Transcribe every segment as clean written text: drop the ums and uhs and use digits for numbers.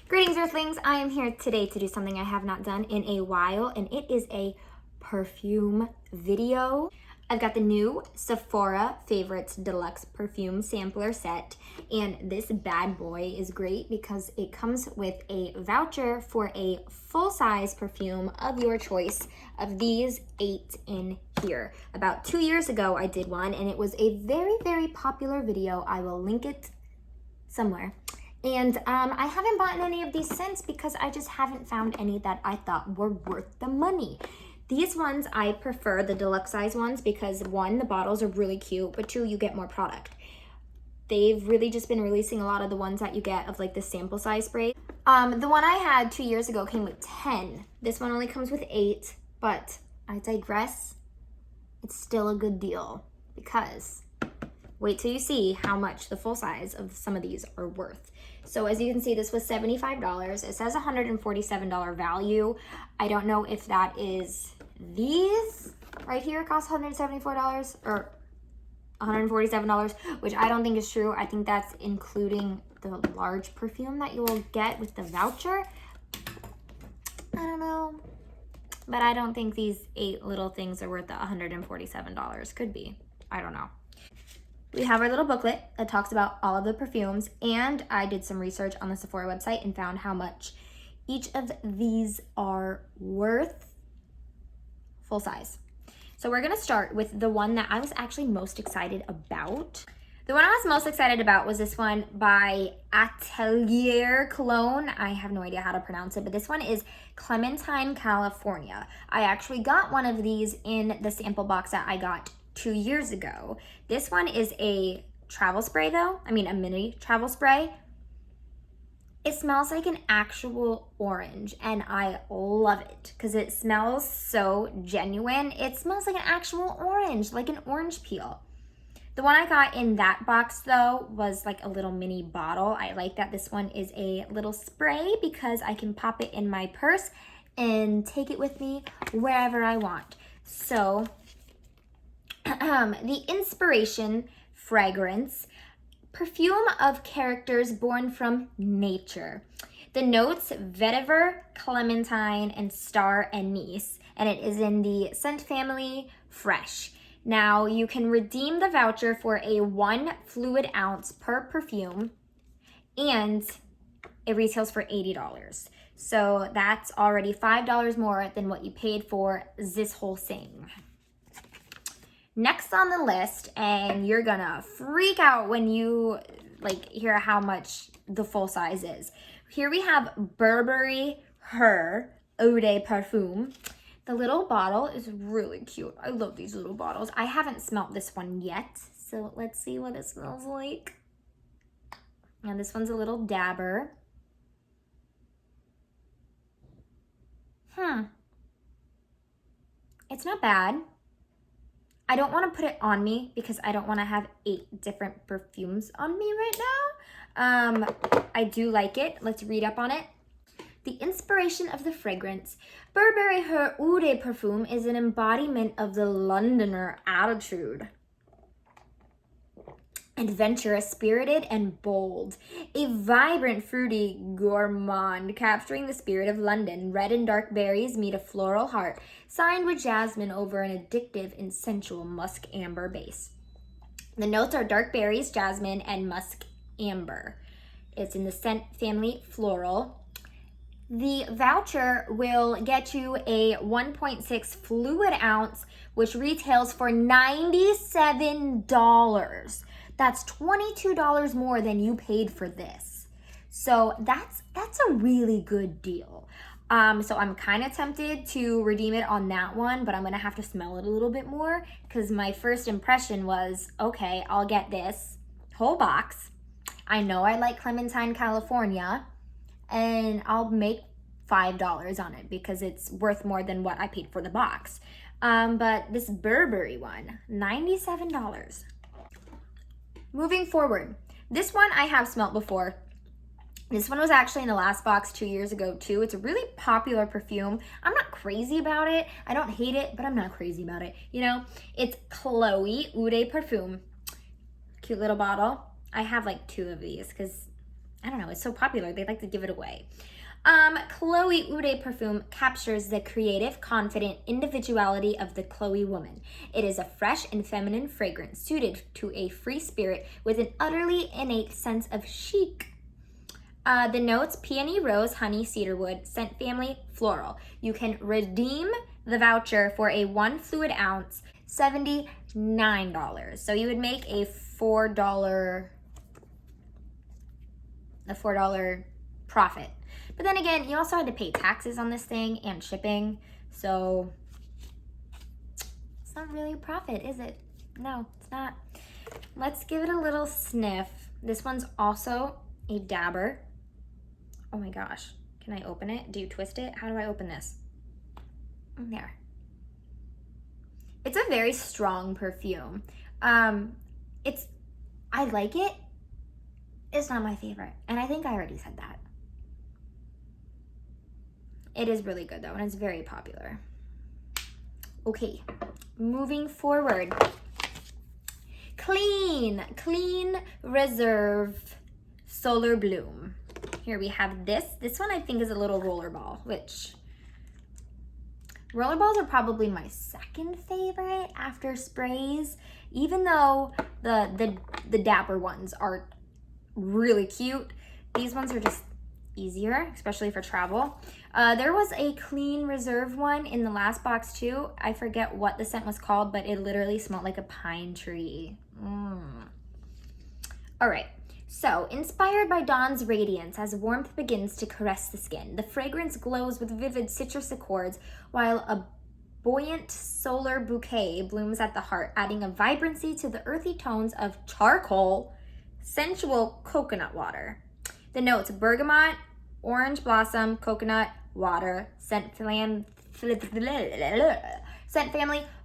Greetings, Earthlings. I am here today to do something I have not done in a while, and it is a perfume video. I've got the new Sephora Favorites Deluxe Perfume Sampler Set, and this bad boy is great because it comes with a voucher for a full-size perfume of your choice of these 8 in here. About 2 years ago, I did one, and it was a very, very popular video. I will link it somewhere. And I haven't bought any of these since because I just haven't found any that I thought were worth the money. These ones, I prefer the deluxe size ones because 1, the bottles are really cute, but 2, you get more product. They've really just been releasing a lot of the ones that you get of like the sample size spray. The one I had 2 years ago came with 10. This one only comes with 8, but I digress. It's still a good deal because wait till you see how much the full size of some of these are worth. So as you can see, this was $75. It says $147 value. I don't know if that is these right here cost $174 or $147, which I don't think is true. I think that's including the large perfume that you will get with the voucher. I don't know. But I don't think these 8 little things are worth the $147. Could be. I don't know. We have our little booklet that talks about all of the perfumes, and I did some research on the Sephora website and found how much each of these are worth full size. So we're gonna start with the one that I was actually most excited about. The one I was most excited about was this one by Atelier Cologne. I have no idea how to pronounce it, but this one is Clementine California. I actually got one of these in the sample box that I got 2 years ago. This one is a travel spray though. I mean a mini travel spray. It smells like an actual orange and I love it because it smells so genuine. It smells like an actual orange, like an orange peel. The one I got in that box though was like a little mini bottle. I like that this one is a little spray because I can pop it in my purse and take it with me wherever I want. So the inspiration fragrance, perfume of characters born from nature. The notes, vetiver, clementine, and star anise, and it is in the scent family fresh. Now you can redeem the voucher for a 1 fluid ounce per perfume, and it retails for $80. So that's already $5 more than what you paid for this whole thing. Next on the list, and you're gonna freak out when you like hear how much the full size is. Here we have Burberry Her Eau de Parfum. The little bottle is really cute. I love these little bottles. I haven't smelt this one yet, so let's see what it smells like. And this one's a little dabber. It's not bad. I don't want to put it on me because I don't want to have 8 different perfumes on me right now. I do like it. Let's read up on it. The inspiration of the fragrance. Burberry Her Eau de Parfum is an embodiment of the Londoner attitude. Adventurous, spirited, and bold. A vibrant, fruity gourmand capturing the spirit of London. Red and dark berries meet a floral heart, signed with jasmine over an addictive and sensual musk amber base. The notes are dark berries, jasmine, and musk amber. It's in the scent family floral. The voucher will get you a 1.6 fluid ounce, which retails for $97. That's $22 more than you paid for this. So that's a really good deal. So I'm kind of tempted to redeem it on that one, but I'm gonna have to smell it a little bit more because my first impression was, okay, I'll get this whole box. I know I like Clementine California, and I'll make $5 on it because it's worth more than what I paid for the box. But this Burberry one, $97. Moving forward, this one I have smelt before. This one was actually in the last box 2 years ago too. It's a really popular perfume. I'm not crazy about it. I don't hate it, but I'm not crazy about it. You know, it's Chloé Eau de Perfume. Cute little bottle. I have like 2 of these because, I don't know, it's so popular. They like to give it away. Chloé Eau de Perfume captures the creative, confident individuality of the Chloé woman. It is a fresh and feminine fragrance suited to a free spirit with an utterly innate sense of chic. The notes: peony, rose, honey, cedarwood, scent family, floral. You can redeem the voucher for a 1 fluid ounce, $79. So you would make a $4 profit. But then again, you also had to pay taxes on this thing and shipping, so it's not really a profit, is it? No, it's not. Let's give it a little sniff. This one's also a dabber. Oh my gosh, can I open it? Do you twist it? How do I open this? There. It's a very strong perfume. I like it. It's not my favorite, and I think I already said that. It is really good though, and it's very popular. Okay, moving forward. Clean Reserve Solar Bloom. Here we have this. This one I think is a little rollerball, which rollerballs are probably my second favorite after sprays, even though the dapper ones are really cute. These ones are just easier, especially for travel. There was a Clean Reserve one in the last box too. I forget what the scent was called, but it literally smelled like a pine tree. All right, so inspired by dawn's radiance as warmth begins to caress the skin, the fragrance glows with vivid citrus accords while a buoyant solar bouquet blooms at the heart, adding a vibrancy to the earthy tones of charcoal, sensual coconut water. The notes: bergamot, orange blossom, coconut, water, scent family,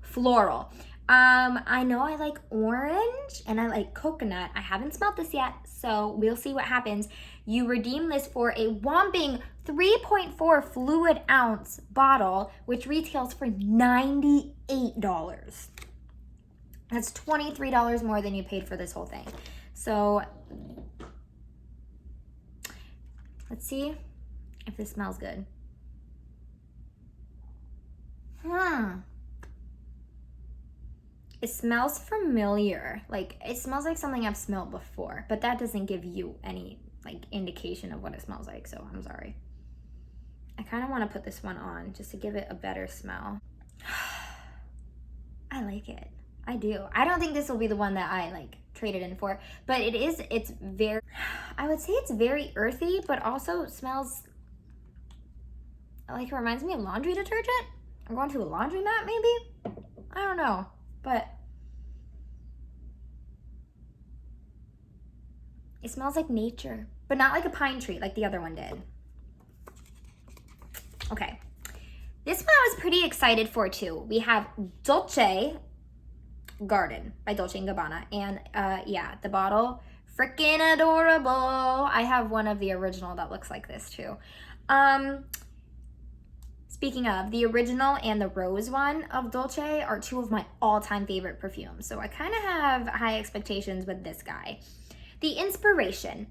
floral. I know I like orange and I like coconut. I haven't smelled this yet, so we'll see what happens. You redeem this for a whopping 3.4 fluid ounce bottle, which retails for $98. That's $23 more than you paid for this whole thing. So let's see if this smells good. It smells familiar. Like, it smells like something I've smelled before, but that doesn't give you any like indication of what it smells like, so I'm sorry. I kind of want to put this one on just to give it a better smell. I like it. I do. I don't think this will be the one that I like traded in for, but it's very, I would say it's very earthy, but also smells like it reminds me of laundry detergent. I'm going to a laundromat maybe? I don't know, but it smells like nature, but not like a pine tree like the other one did. Okay, this one I was pretty excited for too. We have Dolce Garden by Dolce&Gabbana, and yeah, the bottle, freaking adorable. I have one of the original that looks like this too. Speaking of, the original and the rose one of Dolce are 2 of my all-time favorite perfumes, so I kind of have high expectations with this guy. The inspiration.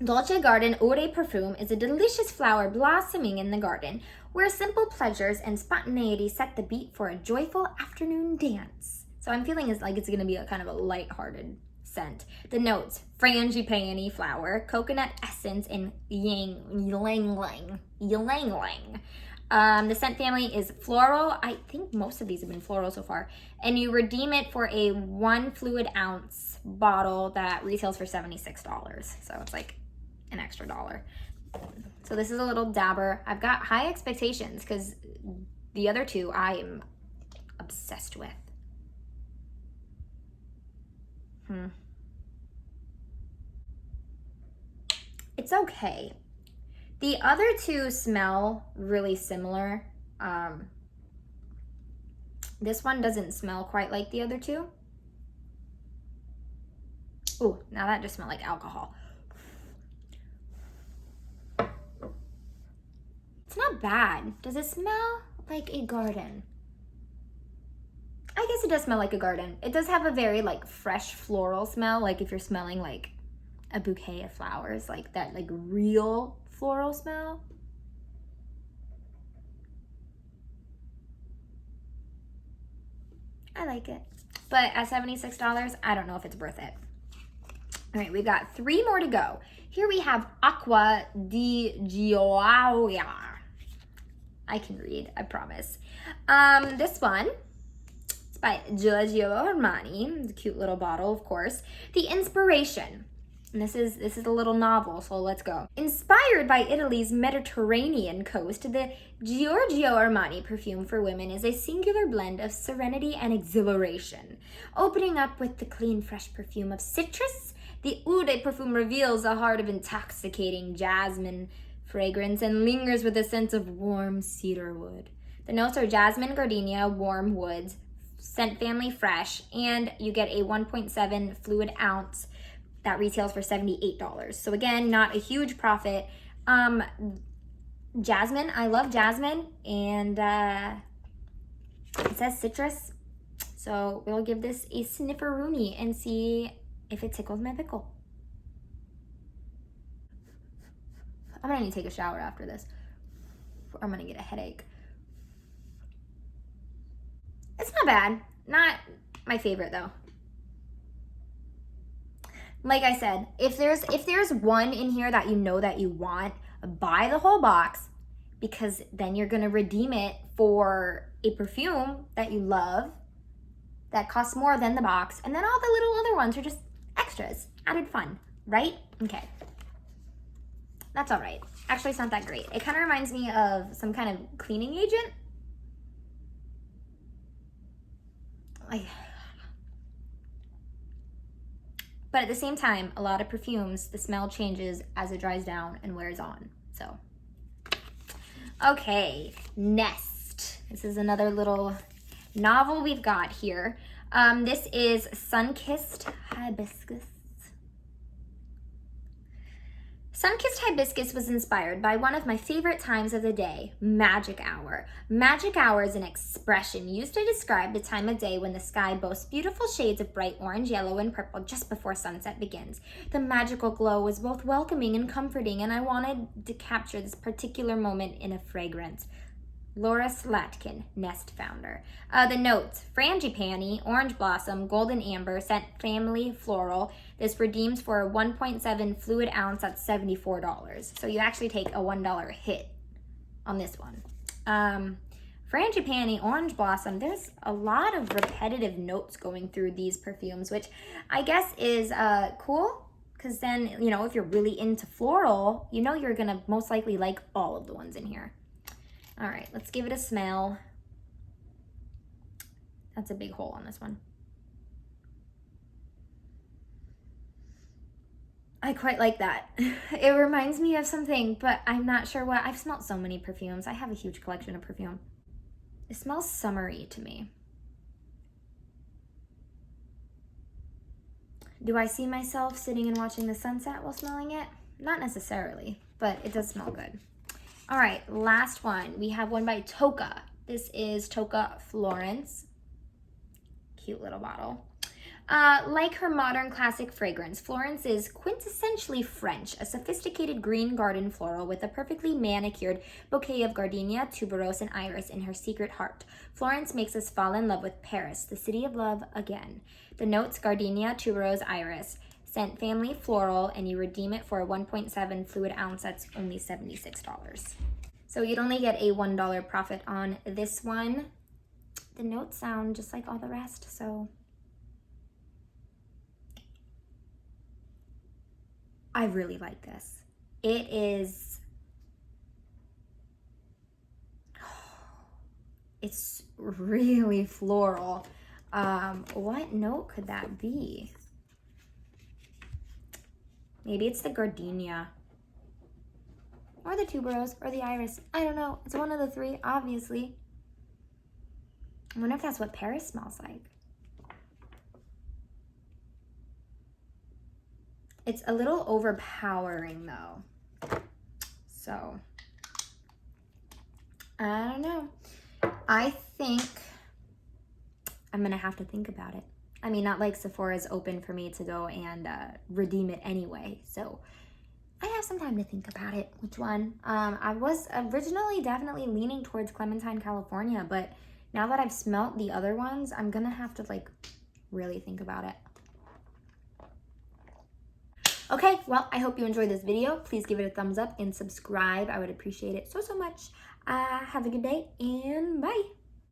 Dolce Garden Eau de Perfume is a delicious flower blossoming in the garden, where simple pleasures and spontaneity set the beat for a joyful afternoon dance. So I'm feeling it's like it's gonna be a kind of a light-hearted scent. The notes: frangipani flower, coconut essence, and ylang ylang. The scent family is floral. I think most of these have been floral so far. And you redeem it for a 1 fluid ounce bottle that retails for $76. So it's like an extra $1. So this is a little dabber. I've got high expectations because the other 2 I am obsessed with. It's okay. The other 2 smell really similar. This one doesn't smell quite like the other 2. Oh, now that just smelled like alcohol. It's not bad. Does it smell like a garden? I guess it does smell like a garden. It does have a very like fresh floral smell, like if you're smelling like a bouquet of flowers, like that like real floral smell. I like it. But at $76, I don't know if it's worth it. All right, we've got 3 more to go. Here we have Acqua di Gioia. I can read, I promise. This one, it's by Giorgio Armani. It's a cute little bottle, of course. The inspiration. And this is a little novel, so let's go. Inspired by Italy's Mediterranean coast, the Giorgio Armani perfume for women is a singular blend of serenity and exhilaration. Opening up with the clean, fresh perfume of citrus, the Eau de Parfum reveals a heart of intoxicating jasmine fragrance and lingers with a sense of warm cedar wood. The notes are jasmine, gardenia, warm woods, scent family fresh, and you get a 1.7 fluid ounce that retails for $78. So again, not a huge profit. Jasmine, I love jasmine, and it says citrus. So we'll give this a snifferoonie and see if it tickles my pickle. I'm gonna need to take a shower after this, or I'm gonna get a headache. It's not bad. Not my favorite though. Like I said, if there's one in here that you know that you want, buy the whole box, because then you're gonna redeem it for a perfume that you love that costs more than the box, and then all the little other ones are just extras, added fun, right? Okay. That's all right. Actually, it's not that great. It kind of reminds me of some kind of cleaning agent. But at the same time, a lot of perfumes, the smell changes as it dries down and wears on. So, okay, next. This is another little novel we've got here. This is Sunkissed Hibiscus. Sunkissed Hibiscus was inspired by one of my favorite times of the day, magic hour. Magic hour is an expression used to describe the time of day when the sky boasts beautiful shades of bright orange, yellow, and purple just before sunset begins. The magical glow was both welcoming and comforting, and I wanted to capture this particular moment in a fragrance. Laura Slatkin, Nest founder. The notes: Frangipani, orange blossom, golden amber, scent family floral. This redeems for a 1.7 fluid ounce at $74. So you actually take a $1 hit on this one. Frangipani, orange blossom. There's a lot of repetitive notes going through these perfumes, which I guess is cool. Because then, you know, if you're really into floral, you know you're gonna most likely like all of the ones in here. All right, let's give it a smell. That's a big hole on this one. I quite like that. It reminds me of something, but I'm not sure what. I've smelled so many perfumes. I have a huge collection of perfume. It smells summery to me. Do I see myself sitting and watching the sunset while smelling it? Not necessarily, but it does smell good. All right, last one. We have one by Tocca. This is Tocca Florence. Cute little bottle. Like her modern classic fragrance, Florence is quintessentially French, a sophisticated green garden floral with a perfectly manicured bouquet of gardenia, tuberose, and iris in her secret heart. Florence makes us fall in love with Paris, the city of love, again. The notes: gardenia, tuberose, iris. Scent family floral, and you redeem it for a 1.7 fluid ounce. That's only $76. So you'd only get a $1 profit on this one. The notes sound just like all the rest, so I really like this. It is, it's really floral. What note could that be? Maybe it's the gardenia, or the tuberose, or the iris. I don't know. It's one of the three, obviously. I wonder if that's what Paris smells like. It's a little overpowering though. So I don't know. I think I'm gonna have to think about it. I mean, not like Sephora's open for me to go and redeem it anyway, so I have some time to think about it. Which one? I was originally definitely leaning towards Clementine California, but now that I've smelt the other ones, I'm gonna have to like really think about it. Okay, well, I hope you enjoyed this video. Please give it a thumbs up and subscribe. I would appreciate it so, so much. Have a good day and bye.